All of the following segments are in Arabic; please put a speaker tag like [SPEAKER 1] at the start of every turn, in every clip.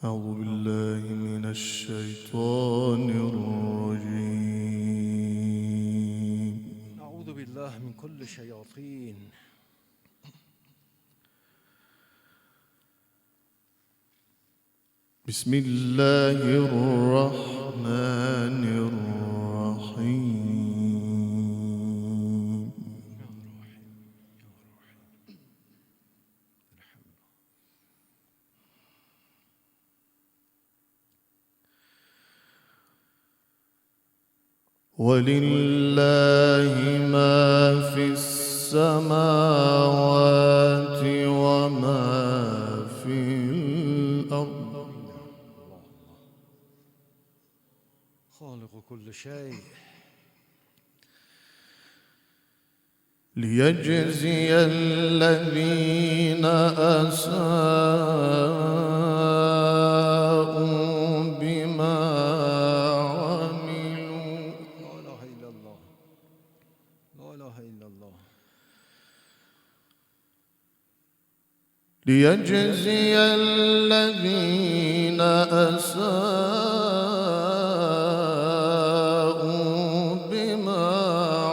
[SPEAKER 1] أعوذ بالله من الشيطان الرجيم.
[SPEAKER 2] أعوذ بالله من كل شياطين.
[SPEAKER 1] بسم الله الرحمن الرحيم. ولله ما في السماوات وما في الأرض
[SPEAKER 2] خالق كل شيء
[SPEAKER 1] ليجزي الذين أساءوا بما عملوا.
[SPEAKER 2] لا إله إلا الله، لا إله إلا الله.
[SPEAKER 1] ليجزي الذين أساءوا بما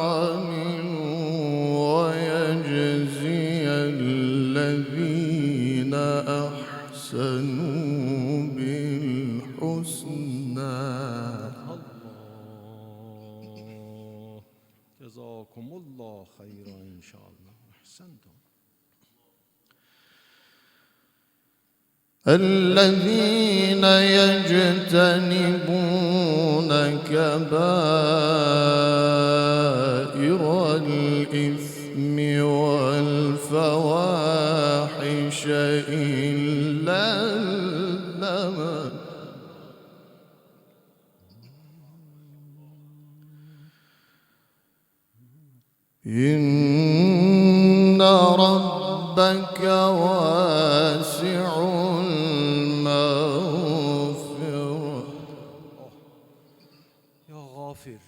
[SPEAKER 1] عملوا ويجزي الذين أحسنوا بالحسنى.
[SPEAKER 2] الله جزاكم الله خيرا إن شاء الله. أحسنتم.
[SPEAKER 1] الذين يجتنبون كبائر الإثم والفواحش إلا اللمم إن ربك واسع المغفرة.
[SPEAKER 2] يا غافر.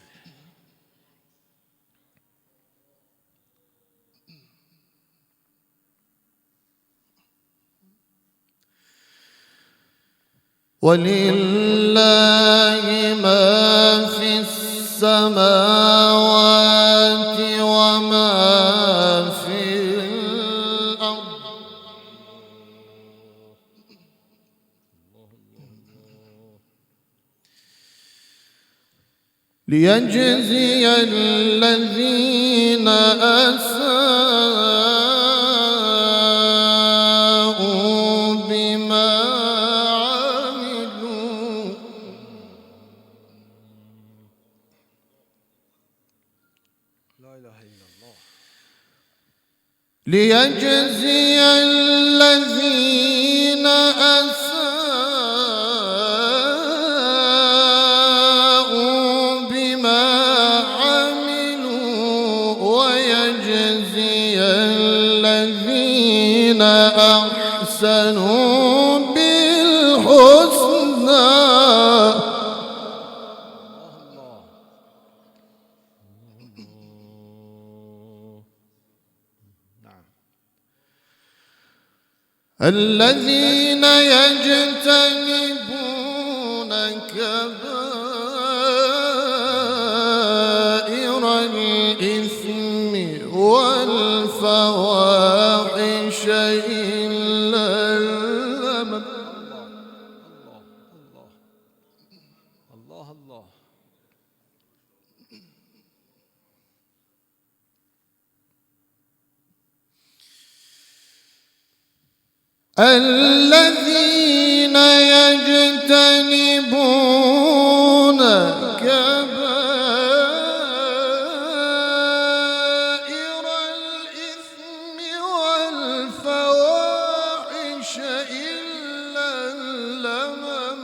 [SPEAKER 1] ولله ما في السماوات وما في الأرض ليجزي الذين أساءوا بما عملوا
[SPEAKER 2] لا إله إلا الله.
[SPEAKER 1] ليجزي الذين أساءوا بما عملوا ويجزي الذين أحسنوا بالحسنى.
[SPEAKER 2] نعم.
[SPEAKER 1] الذين يجتنبون كبائر الإثم والفواحش إلا اللمم
[SPEAKER 2] الله الله.
[SPEAKER 1] الذين يجتنبون كبائر الإثم والفواحش إلا اللمم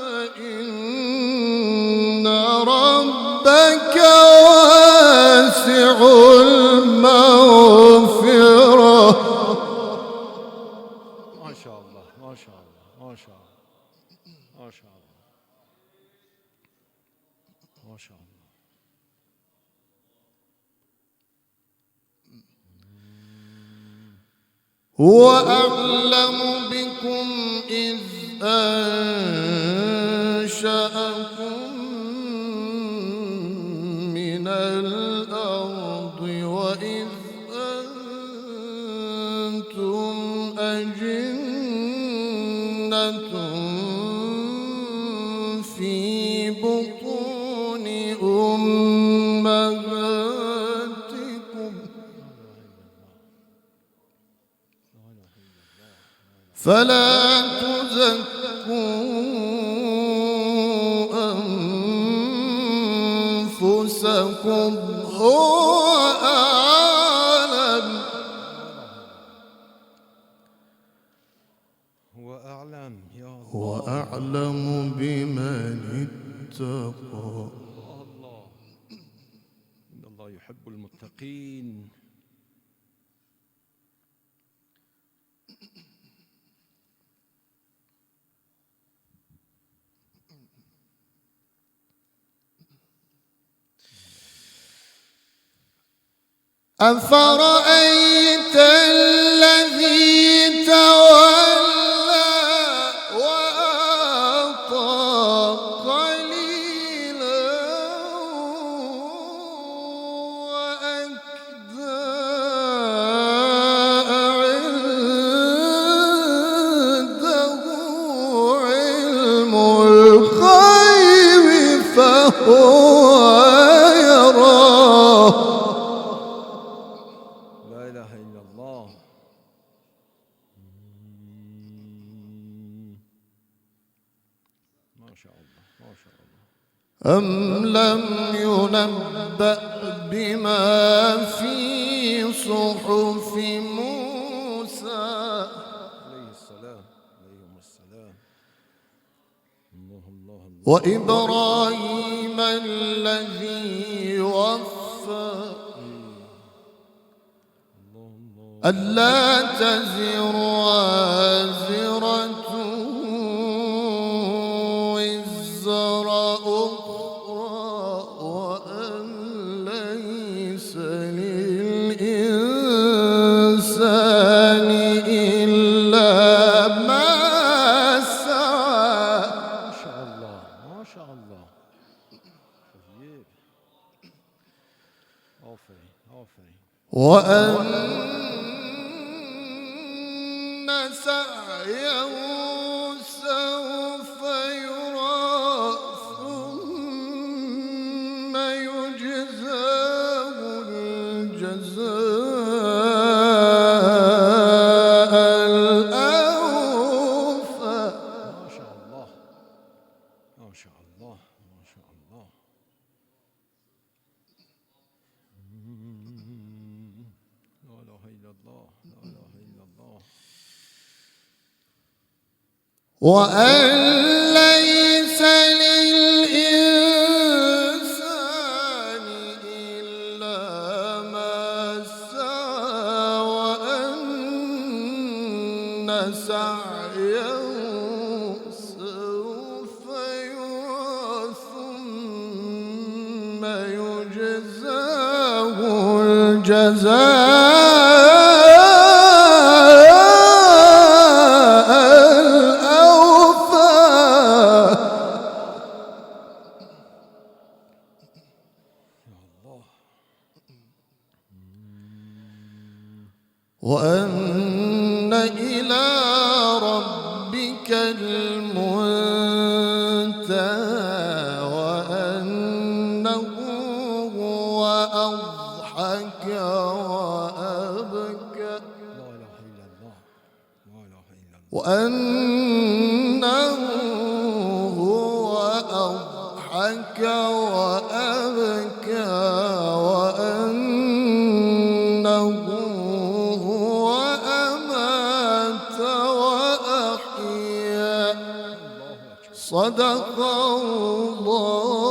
[SPEAKER 1] إن ربك واسع المغفرة.
[SPEAKER 2] ما شاء الله ما شاء الله ما شاء الله ما شاء الله ما شاء الله.
[SPEAKER 1] هو أعلم بكم إذ أنتم أجنة في بطون أمهاتكم فلا تزكوا أنفسكم هو
[SPEAKER 2] أعلم يا الله.
[SPEAKER 1] هو أعلم بمن اتقى.
[SPEAKER 2] الله إن الله يحب المتقين.
[SPEAKER 1] أفرأيت الذي تولى وأعطى قليلا وأكدى عنده علم الغيب فهو يراه.
[SPEAKER 2] لا إله إلا الله. ما شاء الله ما شاء الله.
[SPEAKER 1] أم لم ينبأ بما في صحف موسى
[SPEAKER 2] عليه السلام عليهم السلام. الله الله الله.
[SPEAKER 1] وإبراهيم الذي وفى ألا تزر وازرة وزر أخرى وأن ليس للإنسان إلا ما سعى.
[SPEAKER 2] ما شاء الله ما شاء الله. طيب. أوفي أوفي.
[SPEAKER 1] وأن سعيه سوف يرى ثم يجزاه الجزاء الأوفى.
[SPEAKER 2] ما شاء الله ما شاء الله ما شاء الله. لا إله إلا الله لا إله إلا الله.
[SPEAKER 1] وأن ليس للإنسان إلا ما سعى وأن سعيه سوف يرى ثم يجزاه الجزاء وأن إلى ربك المنتهى وأنه هو أضحك وأبكى
[SPEAKER 2] لا إله إلا الله لا إله إلا الله.
[SPEAKER 1] وأنه هو أضحك وأبكى وأنه هو أمات وأحيا. صدق الله